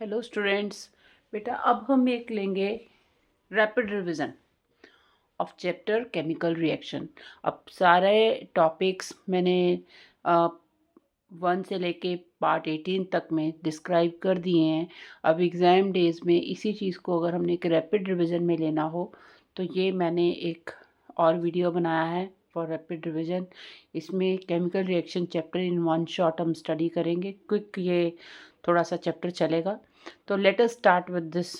Hello students. बेटा अब हम एक लेंगे rapid revision of chapter chemical reaction. अब सारे टॉपिक्स मैंने 1 से लेके पार्ट 18 तक में डिस्क्राइब कर दिए हैं। अब एग्ज़ाम डेज में इसी चीज़ को अगर हमने एक रैपिड रिवीजन में लेना हो तो ये मैंने एक और वीडियो बनाया है फॉर रैपिड रिवीजन। इसमें chemical reaction chapter in one shot हम स्टडी करेंगे। क्विक ये थोड़ा सा चैप्टर चलेगा। तो let us start with this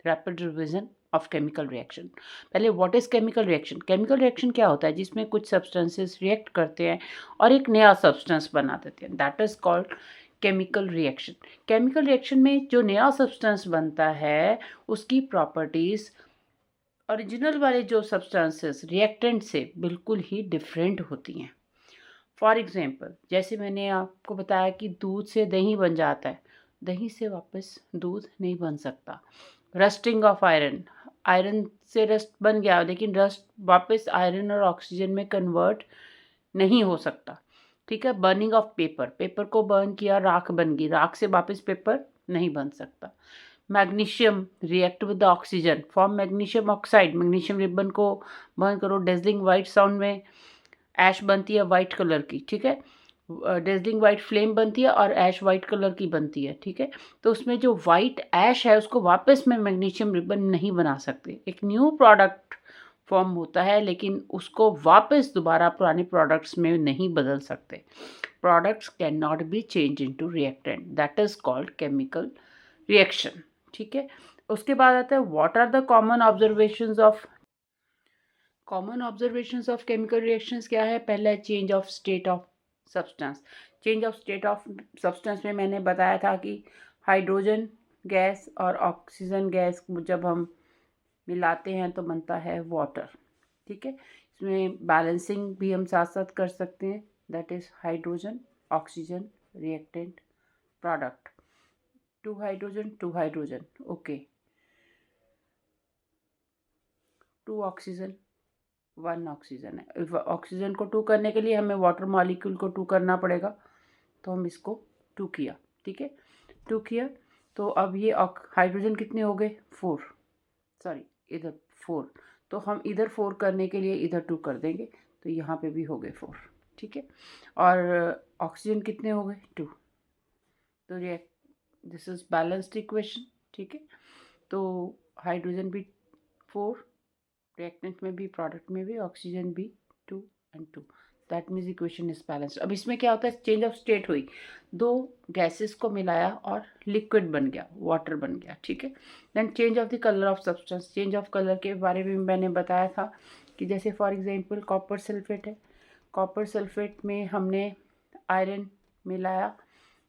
rapid revision of chemical reaction. पहले what is chemical reaction? Chemical reaction क्या होता है? जिसमें कुछ सब्सटेंसेस रिएक्ट करते हैं और एक नया सब्सटेंस बना देते हैं, that is called chemical reaction. Chemical reaction में जो नया सब्सटेंस बनता है उसकी प्रॉपर्टीज ओरिजिनल वाले जो सब्सटेंसेस रिएक्टेंट से बिल्कुल ही डिफरेंट होती हैं। फॉर एग्जाम्पल, जैसे मैंने आपको बताया कि दूध से दही बन जाता है, दही से वापस दूध नहीं बन सकता। रस्टिंग ऑफ आयरन, आयरन से रस्ट बन गया लेकिन रस्ट वापस आयरन और ऑक्सीजन में कन्वर्ट नहीं हो सकता। ठीक है। बर्निंग ऑफ पेपर, पेपर को बर्न किया, राख बन गई, राख से वापस पेपर नहीं बन सकता। Magnesium react with oxygen, form magnesium oxide, magnesium ribbon को बर्न करो, डेजलिंग वाइट साउंड में ऐश बनती है वाइट कलर की। ठीक है। डेजलिंग वाइट फ्लेम बनती है और ऐश वाइट कलर की बनती है। ठीक है। तो उसमें जो वाइट ऐश है उसको वापस में मैग्नीशियम रिबन नहीं बना सकते, एक न्यू प्रोडक्ट फॉर्म होता है लेकिन उसको वापस दोबारा पुराने प्रोडक्ट्स में नहीं बदल सकते। Products can not be change into reactant, that is called chemical reaction. ठीक है। उसके बाद आता है what are the common observations of chemical reactions क्या है? पहला है change of state of substance. Change of state of substance में मैंने बताया था कि हाइड्रोजन गैस और ऑक्सीजन गैस जब हम मिलाते हैं तो बनता है वाटर। ठीक है। इसमें बैलेंसिंग भी हम साथ साथ कर सकते हैं, that is hydrogen oxygen reactant product. Two hydrogen okay, two oxygen 1 oxygen है। ऑक्सीजन को 2 करने के लिए हमें वाटर मॉलिक्यूल को 2 करना पड़ेगा, तो हम इसको 2 किया। ठीक है। 2 किया तो अब ये हाइड्रोजन कितने हो गए? 4, सॉरी इधर 4, तो हम इधर 4 करने के लिए इधर 2 कर देंगे, तो यहाँ पे भी हो गए 4। ठीक है। और ऑक्सीजन कितने हो गए? 2। तो ये दिस इज बैलेंस्ड इक्वेशन। ठीक है। तो हाइड्रोजन भी 4, रिएक्टेंट में भी प्रोडक्ट में भी, ऑक्सीजन भी 2 and 2, that means equation is balanced. अब इसमें क्या होता है? चेंज ऑफ स्टेट हुई, 2 गैसेस को मिलाया और लिक्विड बन गया, वाटर बन गया। ठीक है। Then change of the colour of substance, change of colour के बारे में मैंने बताया था कि जैसे फॉर एग्जांपल कॉपर सल्फेट है, कॉपर सल्फेट में हमने आयरन मिलाया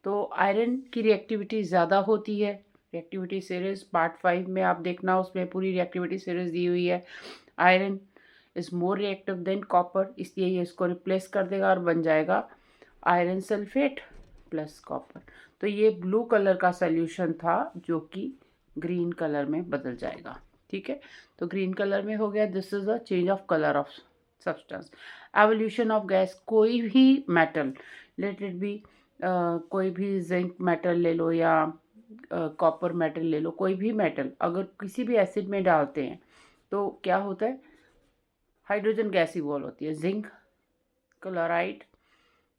तो आयरन की रिएक्टिविटी ज़्यादा होती है। रिएक्टिविटी सीरीज पार्ट 5 में आप देखना, उसमें पूरी रिएक्टिविटी सीरीज दी हुई है। Iron is more reactive than copper, इसलिए ये इसको रिप्लेस कर देगा और बन जाएगा आयरन सल्फेट प्लस कॉपर। तो ये ब्लू कलर का सॉल्यूशन था जो कि ग्रीन कलर में बदल जाएगा। ठीक है। तो ग्रीन कलर में हो गया, this is a change of colour of substance. Evolution of gas, कोई भी मेटल, लेट इट बी कोई भी जिंक मेटल ले लो या कॉपर मेटल ले लो, कोई भी मेटल अगर किसी भी एसिड में डालते हैं तो क्या होता है? हाइड्रोजन गैस इवॉल्व होती है, जिंक क्लोराइड।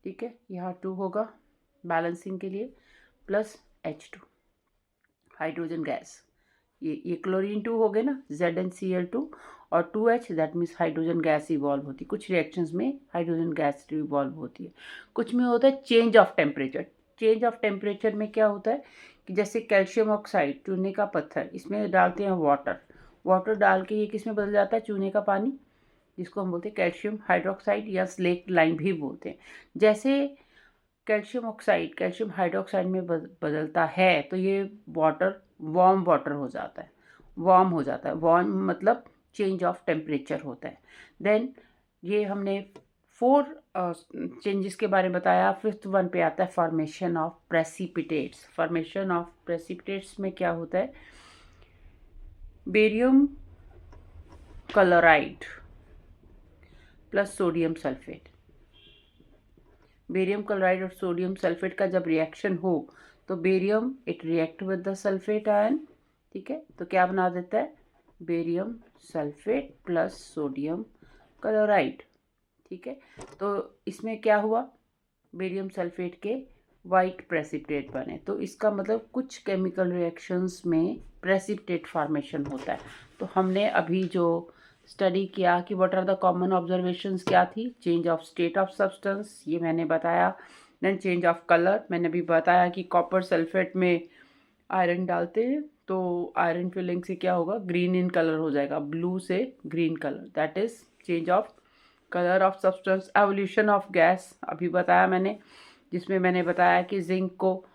ठीक है। यहाँ 2 होगा बैलेंसिंग के लिए, प्लस H2 हाइड्रोजन गैस। ये क्लोरीन 2 हो गए ना, ZnCl2 और 2H, that means hydrogen gas evolve होती है। कुछ रिएक्शंस में हाइड्रोजन गैस इवॉल्व होती है, कुछ में होता है change of temperature. Change of temperature में क्या होता है कि जैसे कैल्शियम ऑक्साइड, चूने का पत्थर, इसमें डालते हैं वाटर, वाटर डाल के ये किस में बदल जाता है? चूने का पानी, जिसको हम बोलते हैं कैल्शियम हाइड्रोक्साइड या स्लेट लाइम भी बोलते हैं। जैसे कैल्शियम ऑक्साइड कैल्शियम हाइड्रोक्साइड में बदलता है तो ये वाटर वार्म वाटर हो जाता है, वार्म हो जाता है। वार्म मतलब चेंज ऑफ टेम्परेचर होता है। देन ये हमने 4 चेंजेस के बारे में बताया। 5th वन पे आता है formation of precipitates. Formation of precipitates में क्या होता है? Barium chloride plus sodium sulphate. Barium chloride और सोडियम सल्फेट का जब रिएक्शन हो तो barium it react with the sulphate ion, ठीक है, तो क्या बना देता है, barium sulphate plus sodium chloride, ठीक है। तो इसमें क्या हुआ, बेरियम सल्फेट के वाइट प्रेसिपिटेट बने। तो इसका मतलब कुछ केमिकल रिएक्शंस में प्रेसिपिटेट फॉर्मेशन होता है। तो हमने अभी जो स्टडी किया कि what are the common observations क्या थी, change of state of substance, ये मैंने बताया। देन चेंज ऑफ कलर, मैंने भी बताया कि कॉपर सल्फेट में आयरन डालते हैं तो आयरन फिलिंग से क्या होगा, ग्रीन इन कलर हो जाएगा, ब्लू से green colour, that is change of colour of substance. Evolution of gas अभी बताया मैंने, जिसमें मैंने बताया कि जिंक को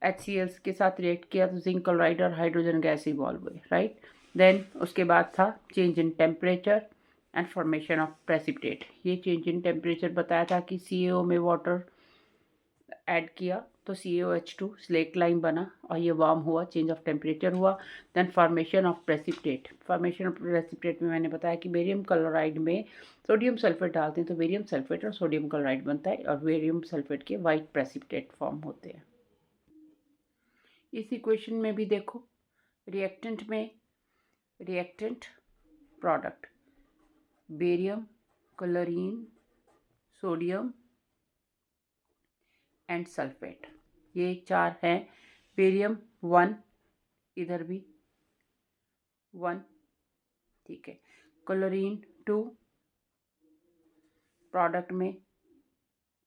HCl के साथ रिएक्ट किया तो जिंक क्लोराइड और हाइड्रोजन गैस इवॉल्व हुए, राइट। देन उसके बाद था change in temperature and formation of precipitate. ये चेंज इन टेम्परेचर बताया था कि CaO में वाटर ऐड किया तो CaOH2 स्लेक लाइन बना और ये वार्म हुआ, चेंज ऑफ टेम्परेचर हुआ। Then formation of precipitate, formation of precipitate में मैंने बताया कि बेरियम क्लोराइड में सोडियम सल्फेट डालते हैं तो बेरियम सल्फेट और सोडियम क्लोराइड बनता है और बेरियम सल्फेट के वाइट प्रेसिपिटेट फॉर्म होते हैं। इस इक्वेशन में भी देखो, रिएक्टेंट में reactant product barium, chlorine, sodium and sulphate, ये 4 हैं। बेरियम 1, इधर भी 1, ठीक है। क्लोरीन 2, प्रोडक्ट में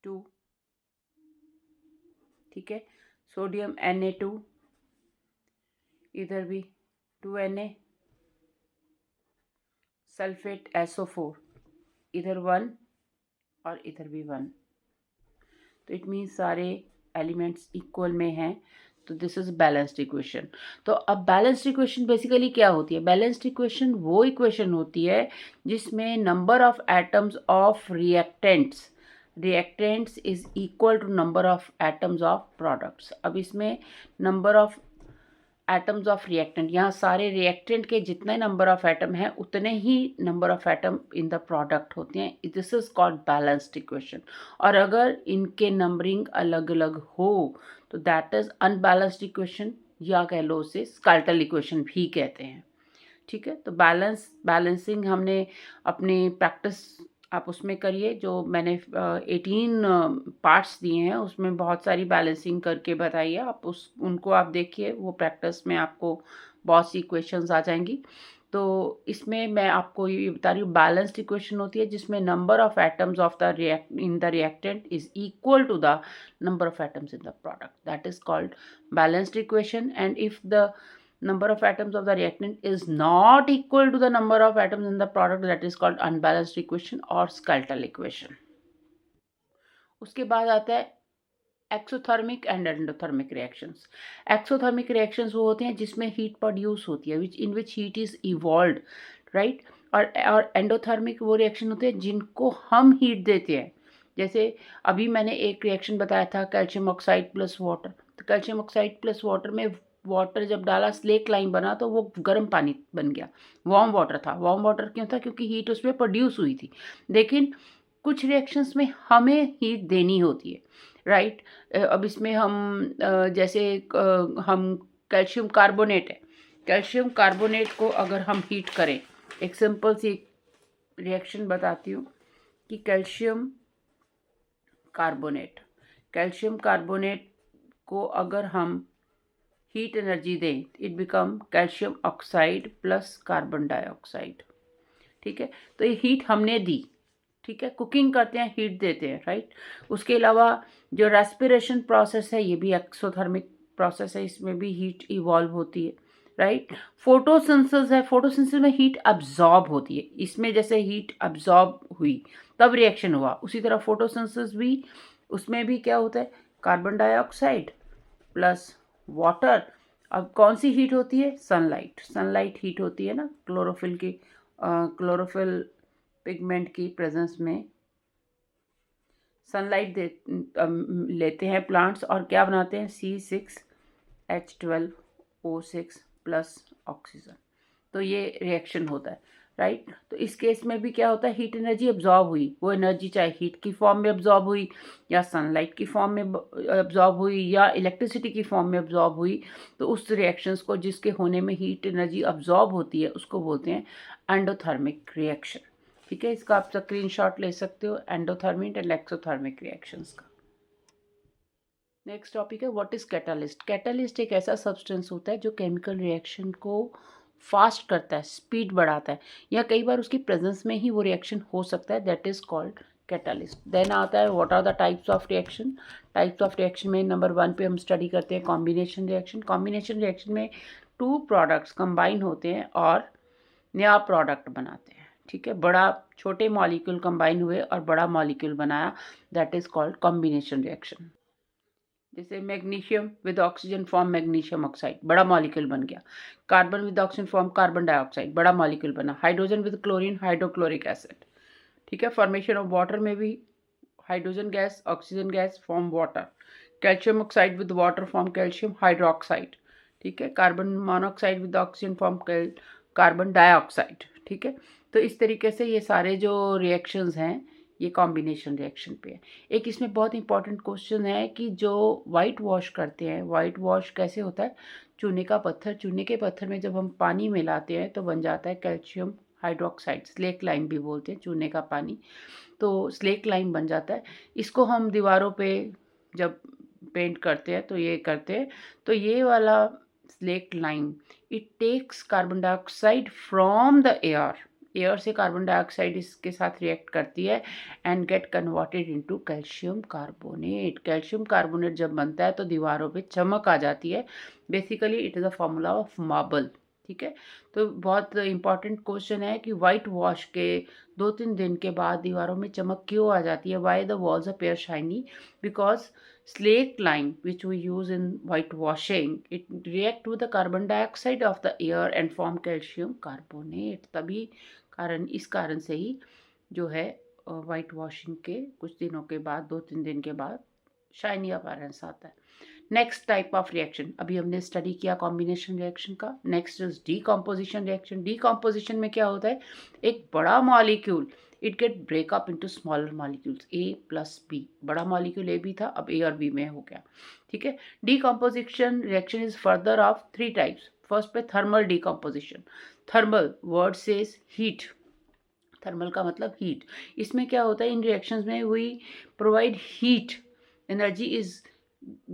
2, ठीक है। सोडियम Na2, इधर भी 2Na, सल्फेट SO4, इधर 1 और इधर भी 1। तो इट मीन्स सारे एलिमेंट्स इक्वल में हैं, तो दिस इज बैलेंस्ड इक्वेशन। तो अब बैलेंस्ड इक्वेशन बेसिकली क्या होती है, बैलेंस्ड इक्वेशन वो इक्वेशन होती है जिसमें number of atoms of reactants is equal to number of atoms of products. अब इसमें number of atoms of reactant, यहाँ सारे रिएक्टेंट के जितने नंबर ऑफ एटम हैं उतने ही number of atom in the product होते हैं। This is called balanced equation. और अगर इनके नंबरिंग अलग अलग हो तो दैट इज अनबैलेंस्ड इक्वेशन, या कह लो उसे स्केलेटल इक्वेशन भी कहते हैं, ठीक है। तो बैलेंसिंग हमने अपनी प्रैक्टिस आप उसमें करिए, जो मैंने 18 पार्ट्स दिए हैं उसमें बहुत सारी बैलेंसिंग करके बताइए आप, उनको आप देखिए, वो प्रैक्टिस में आपको बहुत सी क्वेश्चंस आ जाएंगी। तो इसमें मैं आपको ये बता रही हूँ, बैलेंस्ड इक्वेशन होती है जिसमें number of atoms of the reactant is equal to the number of atoms in the product, that is called balanced equation. And if the number of atoms of the reactant is not equal to the number of atoms in the product, that is called unbalanced equation or skeletal equation. उसके बाद आता है exothermic and endothermic reactions. Exothermic reactions वो होते हैं जिसमें heat produce होती है, in which heat is evolved, right. और एंडोथर्मिक वो रिएक्शन होते हैं जिनको हम हीट देते हैं। जैसे अभी मैंने एक रिएक्शन बताया था कैल्शियम ऑक्साइड प्लस वाटर, तो कैल्शियम ऑक्साइड प्लस वाटर में वाटर जब डाला स्लेक लाइन बना तो वो गर्म पानी बन गया, वार्म वाटर था। वार्म वाटर क्यों था, क्योंकि हीट उसमें प्रोड्यूस हुई थी। लेकिन कुछ रिएक्शंस में हमें हीट देनी होती है, राइट। अब इसमें हम जैसे हम कैल्शियम कार्बोनेट है, कैल्शियम कार्बोनेट को अगर हम हीट करें, एक सिंपल सी रिएक्शन बताती हूँ कि कैल्शियम कार्बोनेट को अगर हम हीट एनर्जी दें, it become calcium oxide plus carbon dioxide, ठीक है। तो ये हीट हमने दी, ठीक है, कुकिंग करते हैं हीट देते हैं, राइट। उसके अलावा जो रेस्पिरेशन प्रोसेस है ये भी एक्सोथर्मिक प्रोसेस है, इसमें भी हीट इवॉल्व होती है, राइट। फोटोसिंथेसिस है, फोटोसिंथेसिस में हीट अब्जॉर्ब होती है, इसमें जैसे हीट अब्जॉर्ब हुई तब रिएक्शन हुआ, उसी तरह फोटोसिंथेसिस भी, उसमें भी क्या होता है, कार्बन डाइऑक्साइड प्लस वाटर। अब कौन सी हीट होती है, सनलाइट हीट होती है ना, क्लोरोफिल पिगमेंट की प्रेजेंस में सनलाइट लेते हैं प्लांट्स और क्या बनाते हैं, C6H12O6 प्लस ऑक्सीजन। तो ये रिएक्शन होता है। राइट। तो इस केस में भी क्या होता है, हीट एनर्जी एब्जॉर्ब हुई, वो एनर्जी चाहे हीट की फॉर्म में एब्जॉर्ब हुई या सनलाइट की फॉर्म में एब्जॉर्ब हुई या इलेक्ट्रिसिटी की फॉर्म में एब्जॉर्ब हुई, तो उस रिएक्शंस को जिसके होने में हीट एनर्जी एब्जॉर्ब होती है उसको बोलते हैं एंडोथर्मिक रिएक्शन। ठीक है, इसका आप स्क्रीनशॉट ले सकते हो, एंडोथर्मिक एंड एक्सोथर्मिक रिएक्शंस का। नेक्स्ट टॉपिक है व्हाट इज कैटालिस्ट। कैटालिस्ट एक ऐसा सब्सटेंस होता है जो केमिकल रिएक्शन को फास्ट करता है, स्पीड बढ़ाता है, या कई बार उसकी प्रेजेंस में ही वो रिएक्शन हो सकता है, that is called catalyst. Then आता है what are the types of reaction. Types of reaction में नंबर 1 पे हम स्टडी करते हैं कॉम्बिनेशन रिएक्शन। कॉम्बिनेशन रिएक्शन में 2 प्रोडक्ट्स कंबाइन होते हैं और नया प्रोडक्ट बनाते हैं। ठीक है, बड़ा छोटे मॉलिक्यूल कंबाइन हुए और बड़ा मॉलिक्यूल बनाया, that is called combination reaction. जैसे magnesium with oxygen form magnesium oxide, बड़ा मॉलिक्यूल बन गया। Carbon with oxygen form carbon dioxide, बड़ा मॉलिक्यूल बना। Hydrogen with chlorine hydrochloric acid. ठीक है, फॉर्मेशन ऑफ वाटर में भी hydrogen gas oxygen gas form water. Calcium oxide with water form calcium hydroxide. ठीक है, carbon monoxide with oxygen form carbon dioxide. ठीक है, तो इस तरीके से ये सारे जो रिएक्शंस हैं ये कॉम्बिनेशन रिएक्शन पे है। एक इसमें बहुत इंपॉर्टेंट क्वेश्चन है कि जो वाइट वॉश करते हैं, वाइट वॉश कैसे होता है, चूने का पत्थर, चूने के पत्थर में जब हम पानी मिलाते हैं तो बन जाता है कैल्शियम हाइड्रोक्साइड, स्लेक लाइम भी बोलते हैं चूने का पानी, तो स्लेक लाइम बन जाता है। इसको हम दीवारों पे जब पेंट करते हैं तो ये करते हैं, तो ये वाला slake lime it takes carbon dioxide from the air से कार्बन डाइऑक्साइड इसके साथ रिएक्ट करती है and get converted into calcium carbonate. Calcium carbonate जब बनता है तो दीवारों पे चमक आ जाती है। Basically it is a formula of marble. ठीक है, तो बहुत इंपॉर्टेंट क्वेश्चन है कि वाइट वॉश के 2-3 दिन के बाद दीवारों में चमक क्यों आ जाती है, why the walls appear shiny, because slake lime which we use in whitewashing it react with the carbon dioxide of the air and form calcium carbonate। तभी इस कारण से ही जो है वाइट वॉशिंग के कुछ दिनों के बाद 2-3 दिन के बाद शाइनी अपीयरेंस आता है। नेक्स्ट टाइप ऑफ रिएक्शन, अभी हमने स्टडी किया कॉम्बिनेशन रिएक्शन का। Next is decomposition reaction. Decomposition में क्या होता है, एक बड़ा molecule it get break up into smaller molecules A plus B. बड़ा मॉलिक्यूल ए बी था, अब ए और बी में हो गया। ठीक है, decomposition reaction is further of 3 types. First पे thermal decomposition. Thermal word says heat, thermal का मतलब हीट। इसमें क्या होता है, इन रिएक्शंस में we provide heat, energy is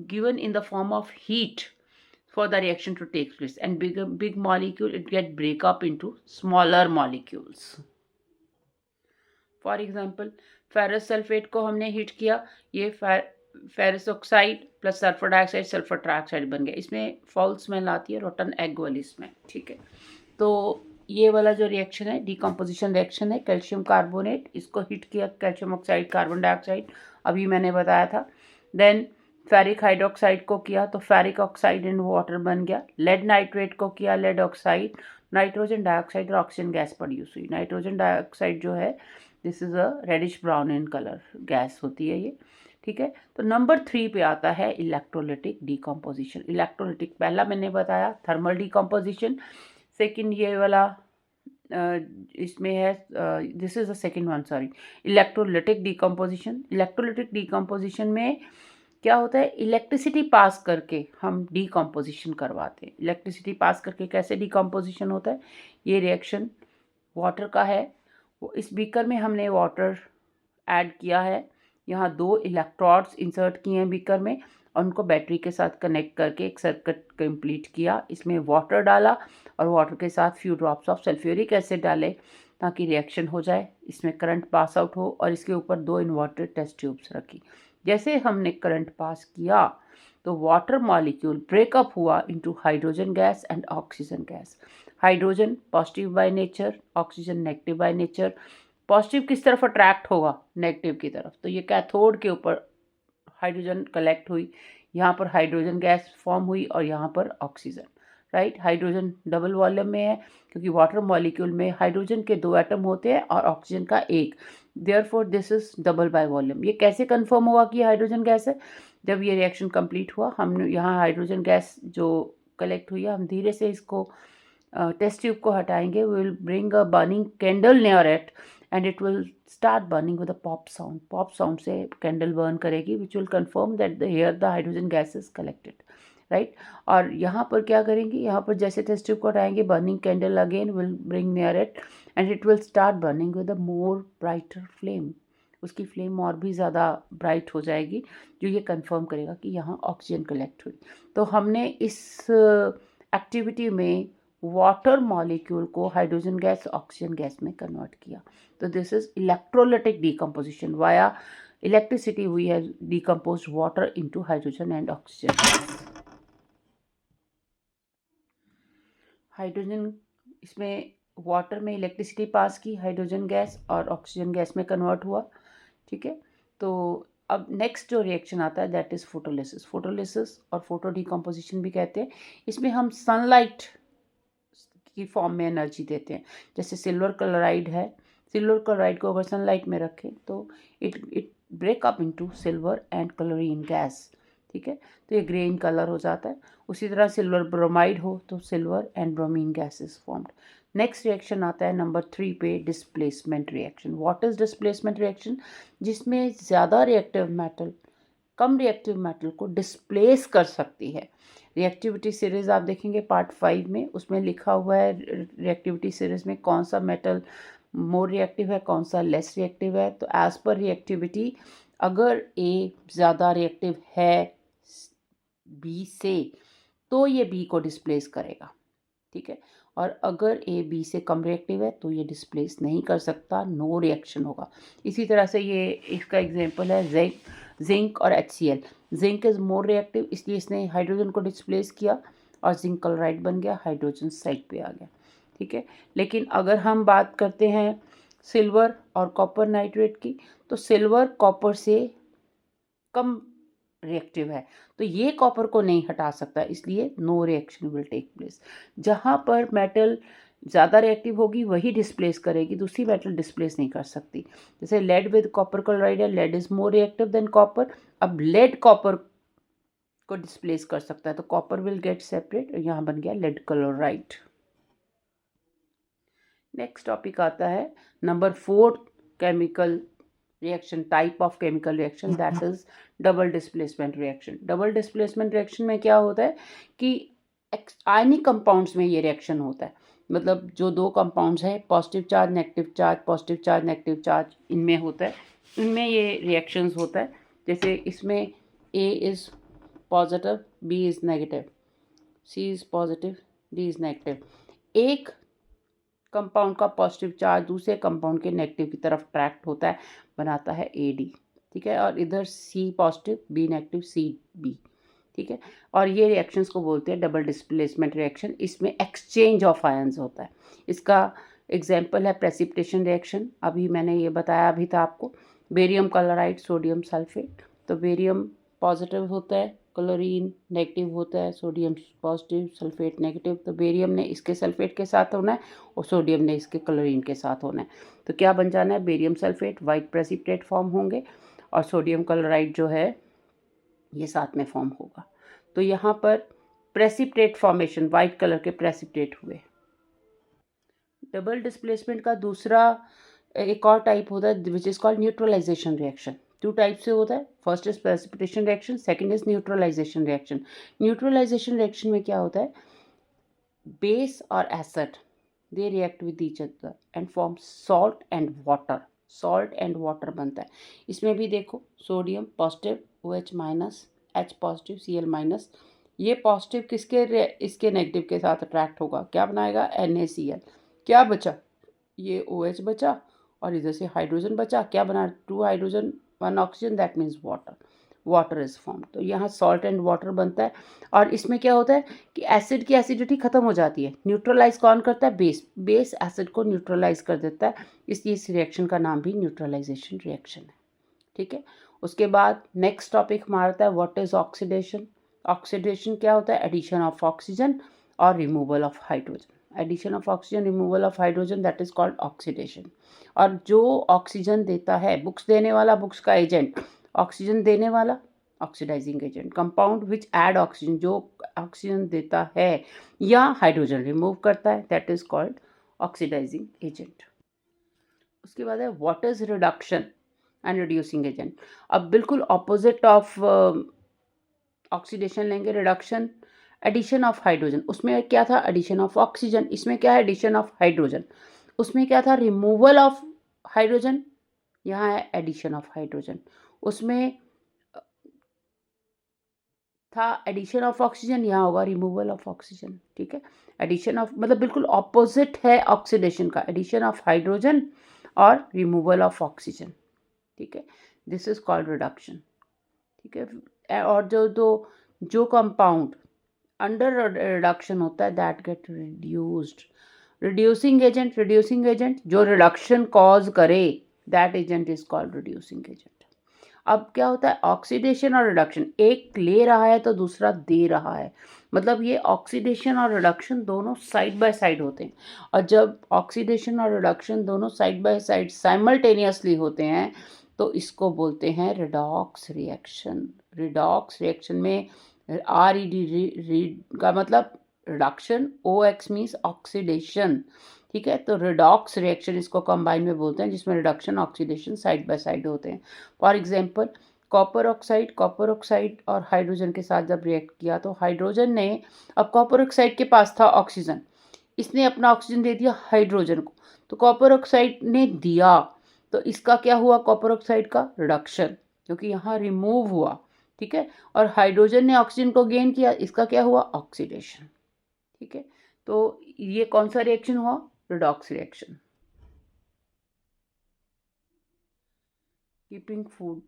given in the form of heat for the reaction to take place, and big molecule it get break up into smaller molecules. For example, ferrous sulphate को हमने heat किया, ये ferrous oxide plus sulphur dioxide sulphur trioxide बन गया। इसमें foul smell आती है, rotten egg वाली स्मेल। ठीक है, तो ये वाला जो रिएक्शन है डीकम्पोजिशन रिएक्शन है। कैल्शियम कार्बोनेट, इसको हीट किया, कैल्शियम ऑक्साइड कार्बन डाइऑक्साइड अभी मैंने बताया था। देन फेरिक हाइड्रोक्साइड को किया तो फेरिक ऑक्साइड इन वाटर बन गया। लेड नाइट्रेट को किया, लेड ऑक्साइड, नाइट्रोजन डाइऑक्साइड और ऑक्सीजन गैस प्रोड्यूस हुई। नाइट्रोजन डाइऑक्साइड जो है this is a reddish brown in colour gas होती है ये। ठीक है, तो नंबर 3 पे आता है इलेक्ट्रोलिटिक डीकम्पोजिशन। इलेक्ट्रोलिटिक पहला मैंने बताया थर्मल डीकम्पोजिशन, सेकंड ये वाला इसमें है, this is the second one, sorry, electrolytic decomposition. Electrolytic decomposition में क्या होता है, इलेक्ट्रिसिटी पास करके हम डीकम्पोजिशन करवाते हैं। इलेक्ट्रिसिटी पास करके कैसे डीकम्पोजिशन होता है, ये रिएक्शन वाटर का है, वो इस बीकर में हमने वाटर ऐड किया है, यहाँ 2 इलेक्ट्रोड्स इंसर्ट किए हैं बीकर में और उनको बैटरी के साथ कनेक्ट करके एक सर्किट कंप्लीट किया। इसमें वाटर डाला और वाटर के साथ few drops of sulphuric acid डाले ताकि रिएक्शन हो जाए, इसमें करंट पास आउट हो, और इसके ऊपर 2 इन्वर्टेड टेस्ट ट्यूब्स रखी। जैसे हमने करंट पास किया तो वाटर मॉलिक्यूल ब्रेकअप हुआ into hydrogen gas and oxygen gas. Hydrogen positive by nature, oxygen negative by nature. Positive किस तरफ अट्रैक्ट होगा, नेगेटिव की तरफ, तो ये कैथोड के ऊपर हाइड्रोजन कलेक्ट हुई, यहाँ पर हाइड्रोजन गैस फॉर्म हुई और यहाँ पर oxygen. Right, hydrogen double volume में है क्योंकि वाटर मॉलिक्यूल में हाइड्रोजन के 2 एटम होते हैं और ऑक्सीजन का 1, therefore this is double by volume. ये कैसे कंफर्म हुआ कि हाइड्रोजन गैस है, जब ये रिएक्शन कंप्लीट हुआ, हम यहाँ हाइड्रोजन गैस जो कलेक्ट हुई है, हम धीरे से इसको टेस्ट ट्यूब को हटाएंगे, we will bring a burning candle near it and it will start burning with a pop sound. Pop sound से कैंडल बर्न करेगी which will confirm that the here the hydrogen gas is collected, right. और यहाँ पर क्या करेंगे, यहाँ पर जैसे टेस्ट ट्यूब को हटाएंगे, burning candle again will bring near it and it will start burning with a more brighter flame. उसकी फ्लेम और भी ज़्यादा ब्राइट हो जाएगी, जो ये कंफर्म करेगा कि यहाँ ऑक्सीजन कलेक्ट हुई. तो हमने इस एक्टिविटी में वाटर मॉलिक्यूल को हाइड्रोजन गैस ऑक्सीजन गैस में कन्वर्ट किया. तो this is electrolytic decomposition. Via electricity we have decomposed water into hydrogen and oxygen. Hydrogen, इसमें वाटर में इलेक्ट्रिसिटी पास की, हाइड्रोजन गैस और ऑक्सीजन गैस में कन्वर्ट हुआ. ठीक है. तो अब नेक्स्ट जो रिएक्शन आता है दैट इज़ फोटोलिसिस. फोटोलिसिस और फोटो डिकम्पोजिशन भी कहते हैं. इसमें हम सनलाइट की फॉर्म में एनर्जी देते हैं. जैसे सिल्वर क्लोराइड है, सिल्वर क्लोराइड को अगर सनलाइट में रखें तो it break up into silver and chlorine gas. ठीक है. तो ये ग्रीन कलर हो जाता है. उसी तरह सिल्वर ब्रोमाइड हो तो silver and bromine gas is formed. Next reaction आता है नंबर 3 पे, displacement reaction. What is displacement reaction? जिसमें ज़्यादा रिएक्टिव मेटल कम रिएक्टिव मेटल को डिस्प्लेस कर सकती है. रिएक्टिविटी सीरीज आप देखेंगे पार्ट 5 में, उसमें लिखा हुआ है रिएक्टिविटी सीरीज में कौन सा मेटल मोर रिएक्टिव है, कौन सा लेस रिएक्टिव है. तो एज पर रिएक्टिविटी, अगर ए ज़्यादा रिएक्टिव है बी से तो ये बी को डिस्प्लेस करेगा. ठीक है. और अगर ए बी से कम रिएक्टिव है तो ये डिस्प्लेस नहीं कर सकता, नो रिएक्शन होगा. इसी तरह से ये इसका एग्जांपल है जिंक और HCl. Zinc is more reactive, इसलिए इसने हाइड्रोजन को डिस्प्लेस किया और जिंक क्लोराइड बन गया, हाइड्रोजन साइड पे आ गया. ठीक है. लेकिन अगर हम बात करते हैं सिल्वर और कॉपर नाइट्रेट की, तो सिल्वर कॉपर से कम रिएक्टिव है, तो ये कॉपर को नहीं हटा सकता, इसलिए no reaction will take place. जहाँ पर मेटल ज़्यादा रिएक्टिव होगी वही डिस्प्लेस करेगी, दूसरी मेटल डिस्प्लेस नहीं कर सकती. जैसे लेड विद कॉपर क्लोराइड है, lead is more reactive than copper. अब लेड कॉपर को डिस्प्लेस कर सकता है तो कॉपर विल गेट सेपरेट, यहाँ बन गया लेड क्लोराइड. नेक्स्ट टॉपिक आता है number 4 chemical reaction, type of chemical reaction, that is double displacement reaction. Double displacement reaction में क्या होता है कि आयनिक कंपाउंड्स में ये रिएक्शन होता है. मतलब जो दो कंपाउंड्स हैं, positive charge negative charge, positive charge negative charge, इनमें होता है, इनमें ये रिएक्शंस होता है. जैसे इसमें A is positive, B is negative, C is positive, D is negative. एक कंपाउंड का पॉजिटिव चार्ज दूसरे कंपाउंड के नेगेटिव की तरफ ट्रैक्ट होता है, बनाता है AD. ठीक है. और इधर C positive, B negative, CB. ठीक है. और ये रिएक्शंस को बोलते हैं डबल डिस्प्लेसमेंट रिएक्शन. इसमें एक्सचेंज ऑफ आयंस होता है. इसका एग्जांपल है प्रेसिपिटेशन रिएक्शन. अभी मैंने ये बताया अभी था आपको, बेरियम क्लोराइड सोडियम सल्फेट. तो बेरियम पॉजिटिव होता है, क्लोरीन नेगेटिव होता है, सोडियम पॉजिटिव, सल्फेट नेगेटिव. तो बेरियम ने इसके सल्फेट के साथ होना है और सोडियम ने इसके क्लोरीन के साथ होना है. तो क्या बन जाना है, barium sulphate, white precipitate form होंगे और सोडियम क्लोराइड जो है ये साथ में फॉर्म होगा. तो यहाँ पर प्रेसिपिटेट फॉर्मेशन, वाइट कलर के प्रेसिपिटेट हुए. डबल डिस्प्लेसमेंट का दूसरा एक और टाइप होता है which is called neutralisation reaction. 2 type से होता है. First is precipitation reaction, second is neutralisation reaction. Neutralisation reaction में क्या होता है, बेस और acid they react with each other and form salt and water. Salt and water बनता है. इसमें भी देखो, sodium positive, OH minus, H positive, Cl minus. ये पॉजिटिव इसके नेगेटिव के साथ अट्रैक्ट होगा, क्या बनाएगा, NaCl. क्या बचा, ये OH बचा और इधर से हाइड्रोजन बचा, क्या बना, 2 hydrogen 1 oxygen, that means water. Water is form. तो यहाँ सॉल्ट एंड वाटर बनता है. और इसमें क्या होता है कि एसिड की एसिडिटी खत्म हो जाती है. न्यूट्रलाइज कौन करता है, बेस. बेस एसिड को न्यूट्रलाइज कर देता है, इसलिए इस रिएक्शन का नाम भी न्यूट्रलाइजेशन रिएक्शन है. ठीक है. उसके बाद नेक्स्ट टॉपिक हमारा है व्हाट इज ऑक्सीडेशन. ऑक्सीडेशन क्या होता है, एडिशन ऑफ ऑक्सीजन और removal of hydrogen. Addition of oxygen, removal of hydrogen, that is called oxidation. और जो ऑक्सीजन देता है, बुक्स देने वाला, बुक्स का एजेंट, ऑक्सीजन देने वाला oxidising agent. Compound which add oxygen, जो ऑक्सीजन देता है या हाइड्रोजन रिमूव करता है, that is called oxidising agent. उसके बाद है waters reduction and reducing agent. अब बिल्कुल ऑपोजिट ऑफ ऑक्सीडेशन लेंगे, रिडक्शन, एडिशन ऑफ हाइड्रोजन। उसमें क्या था, एडिशन ऑफ ऑक्सीजन। इसमें क्या है, एडिशन ऑफ हाइड्रोजन। उसमें क्या था, रिमूवल ऑफ हाइड्रोजन, यहाँ है एडिशन ऑफ हाइड्रोजन। उसमें था एडिशन ऑफ ऑक्सीजन, यहाँ होगा रिमूवल ऑफ ऑक्सीजन। ठीक है, एडिशन ऑफ मतलब बिल्कुल ऑपोजिट है ऑक्सीडेशन का, एडिशन ऑफ हाइड्रोजन और रिमूवल ऑफ ऑक्सीजन। ठीक है, दिस इज कॉल्ड रिडक्शन। ठीक है, और जो कंपाउंड अंडर रिडक्शन होता है that get reduced. Reducing agent जो रिडक्शन कॉज करे, that agent is called reducing agent. अब क्या होता है, ऑक्सीडेशन और रिडक्शन, एक ले रहा है तो दूसरा दे रहा है, मतलब ये ऑक्सीडेशन और रिडक्शन दोनों साइड बाय साइड होते हैं। और जब ऑक्सीडेशन और रिडक्शन दोनों साइड बाय साइड साइमल्टेनियसली होते हैं तो इसको बोलते हैं रिडॉक्स रिएक्शन। रिडॉक्स रिएक्शन में रीड का मतलब रिडक्शन, OX मीन्स ऑक्सीडेशन। ठीक है, तो रिडॉक्स रिएक्शन इसको कंबाइन में बोलते हैं, जिसमें reduction oxidation side by side होते हैं। फॉर एग्जांपल कॉपर ऑक्साइड और हाइड्रोजन के साथ जब रिएक्ट किया तो हाइड्रोजन ने, अब कॉपर ऑक्साइड के पास था ऑक्सीजन, इसने अपना ऑक्सीजन दे दिया हाइड्रोजन को, तो कॉपर ऑक्साइड ने दिया, तो इसका क्या हुआ, कॉपर ऑक्साइड का रिडक्शन, क्योंकि यहाँ रिमूव हुआ। ठीक है, और हाइड्रोजन ने ऑक्सीजन को गेन किया, इसका क्या हुआ, ऑक्सीडेशन। ठीक है, तो ये कौन सा रिएक्शन हुआ, रिडॉक्स रिएक्शन। कीपिंग फूड,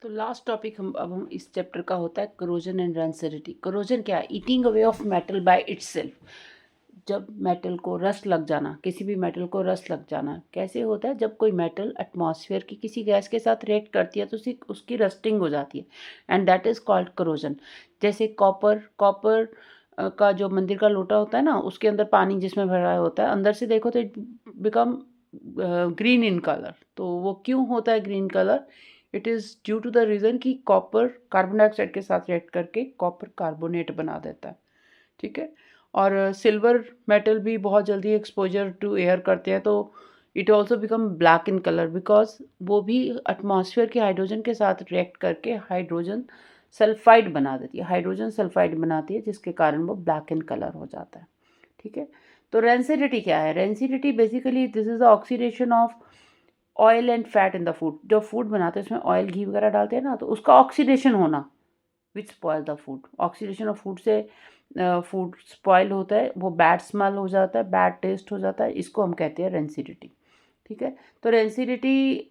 तो लास्ट टॉपिक हम इस चैप्टर का होता है करोजन एंड रेंसिडिटी। करोजन क्या है, eating away of metal by itself. जब मेटल को रस्ट लग जाना, किसी भी मेटल को रस्ट लग जाना कैसे होता है, जब कोई मेटल एटमॉस्फेयर की किसी गैस के साथ रिएक्ट करती है तो उसकी रस्टिंग हो जाती है, and that is called corrosion. जैसे कॉपर का जो मंदिर का लोटा होता है ना, उसके अंदर पानी जिसमें भरा होता है, अंदर से देखो तो it become green in colour. तो वो क्यों होता है green colour, it is due to the reason कि कॉपर कार्बन डाइऑक्साइड के साथ रिएक्ट करके कॉपर कार्बोनेट बना देता है। ठीक है, और सिल्वर मेटल भी बहुत जल्दी एक्सपोजर टू एयर करते हैं तो it also become black in colour, because वो भी एटमॉस्फेयर के हाइड्रोजन के साथ रिएक्ट करके हाइड्रोजन सल्फाइड बना देती है, हाइड्रोजन सल्फाइड बनाती है, जिसके कारण वो ब्लैक इन कलर हो जाता है। ठीक है, तो रेंसिडिटी क्या है, rancidity basically this is the oxidation of oil and fat in the food. जो फूड बनाते हैं उसमें ऑयल घी वगैरह डालते हैं ना, तो उसका ऑक्सीडेशन होना which spoil the food. Oxidation of food से फूड स्पॉयल होता है, वो बैड स्मेल हो जाता है, बैड टेस्ट हो जाता है, इसको हम कहते हैं रेंसिडिटी। ठीक है, तो रेंसिडिटी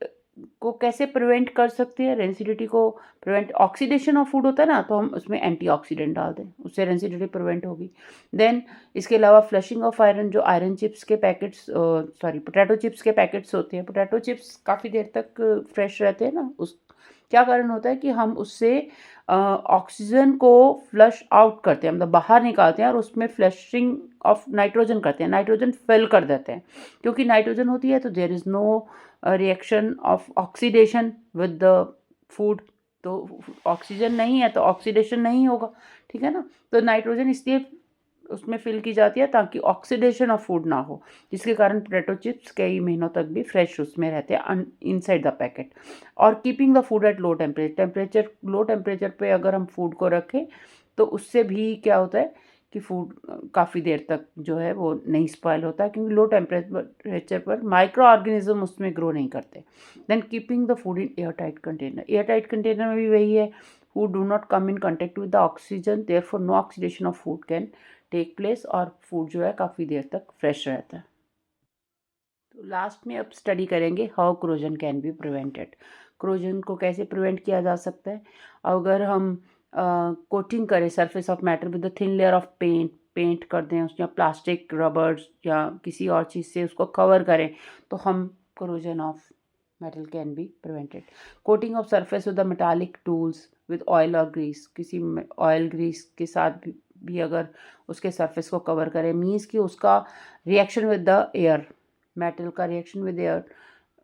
को कैसे प्रिवेंट कर सकते हैं, रेंसिडिटी को प्रिवेंट, ऑक्सीडेशन ऑफ फूड होता है ना, तो हम उसमें एंटीऑक्सीडेंट डाल दें, उससे रेंसिडिटी प्रिवेंट होगी। देन इसके अलावा फ्लशिंग ऑफ आयरन, जो आयरन चिप्स के पैकेट्स, पोटैटो चिप्स के पैकेट्स होते हैं, पोटैटो चिप्स काफ़ी देर तक फ्रेश रहते हैं ना, उस क्या कारण होता है कि हम उससे ऑक्सीजन को फ्लश आउट करते हैं, मतलब बाहर निकालते हैं, और उसमें फ्लशिंग ऑफ नाइट्रोजन करते हैं, नाइट्रोजन फिल कर देते हैं। क्योंकि नाइट्रोजन होती है तो there is no reaction of oxidation with the food, तो ऑक्सीजन नहीं है तो ऑक्सीडेशन नहीं होगा। ठीक है ना, तो नाइट्रोजन इसलिए उसमें फिल की जाती है ताकि ऑक्सीडेशन ऑफ फूड ना हो, जिसके कारण पोटैटो चिप्स कई महीनों तक भी फ्रेश उसमें रहते हैं इनसाइड द पैकेट। और keeping the food at low temperature, low temperature पे अगर हम फूड को रखें तो उससे भी क्या होता है कि फूड काफ़ी देर तक जो है वो नहीं स्पॉयल होता है, क्योंकि लो टेम्परेचर पर माइक्रो ऑर्गेनिज्म उसमें ग्रो नहीं करते। Then keeping the food in air tight container, air tight container में भी वही है, food do not come in contact with the oxygen, therefore no oxidation of food can take place, और food जो है काफ़ी देर तक फ्रेश रहता है। तो लास्ट में अब स्टडी करेंगे how corrosion can be prevented. Corrosion को कैसे प्रिवेंट किया जा सकता है, अगर हम कोटिंग करें surface of matter with the thin layer of paint कर दें उस, या प्लास्टिक रबर्स या किसी और चीज़ से उसको कवर करें, तो हम corrosion of metal can be prevented. Coating of surface with the metallic tools with oil और ग्रीस, किसी ऑयल ग्रीस के साथ भी अगर उसके सरफेस को कवर करें, मीन्स कि उसका reaction with the air, metal का reaction with air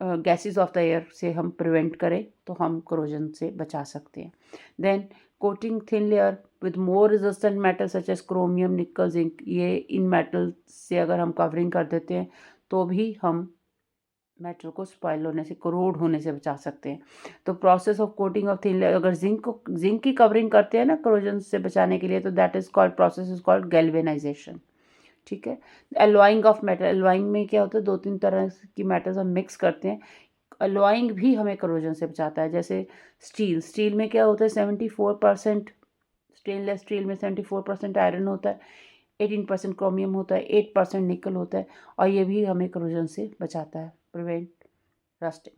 gases of the air से हम प्रिवेंट करें तो हम करोजन से बचा सकते हैं। Then coating thin layer with more resistant metal such as chromium, nickel, zinc, ये इन मेटल से अगर हम कवरिंग कर देते हैं तो भी हम मेटल को स्पॉइल होने से, करोड होने से बचा सकते हैं। तो process of coating of thin layer, अगर जिंक की कवरिंग करते हैं ना करोजन से बचाने के लिए, तो that is called, process is called galvanisation. ठीक है। एलॉइंग ऑफ मेटल, एलॉइंग में क्या होता है, 2-3 तरह की मेटल्स हम मिक्स करते हैं। एलॉइंग भी हमें करोजन से बचाता है। जैसे स्टील में क्या होता है, 74%, स्टेनलेस स्टील में 74% आयरन होता है, 18% क्रोमियम होता है, 8% निकल होता है, और ये भी हमें करोजन से बचाता है, prevent rusting.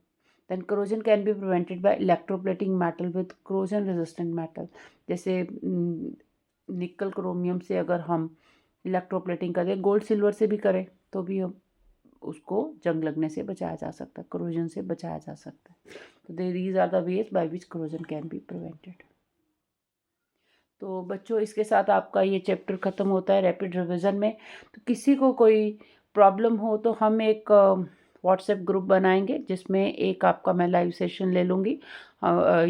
Then corrosion can be prevented by electroplating metal with corrosion resistant metal. जैसे निकल क्रोमियम से अगर हम इलेक्ट्रोप्लेटिंग करें, गोल्ड सिल्वर से भी करें, तो भी हम उसको जंग लगने से बचाया जा सकता है, करोजन से बचाया जा सकता है। तो these are the ways by which corrosion can be prevented. तो बच्चों, इसके साथ आपका ये चैप्टर ख़त्म होता है रैपिड रिवीजन में। तो किसी को कोई प्रॉब्लम हो तो हम एक व्हाट्सएप ग्रुप बनाएंगे, जिसमें एक आपका मैं लाइव सेशन ले लूँगी।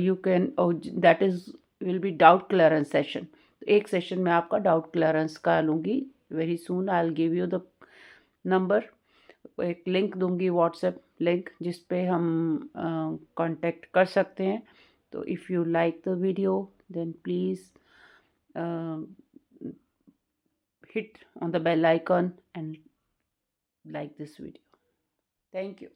You can, that is will be doubt clearance session. एक सेशन में आपका डाउट क्लियरेंस का लूँगी। Very soon I will give you the number, एक लिंक दूंगी, व्हाट्सएप लिंक, जिस पे हम कांटेक्ट कर सकते हैं। तो if you like the video then please hit on the bell icon and like this video. Thank you.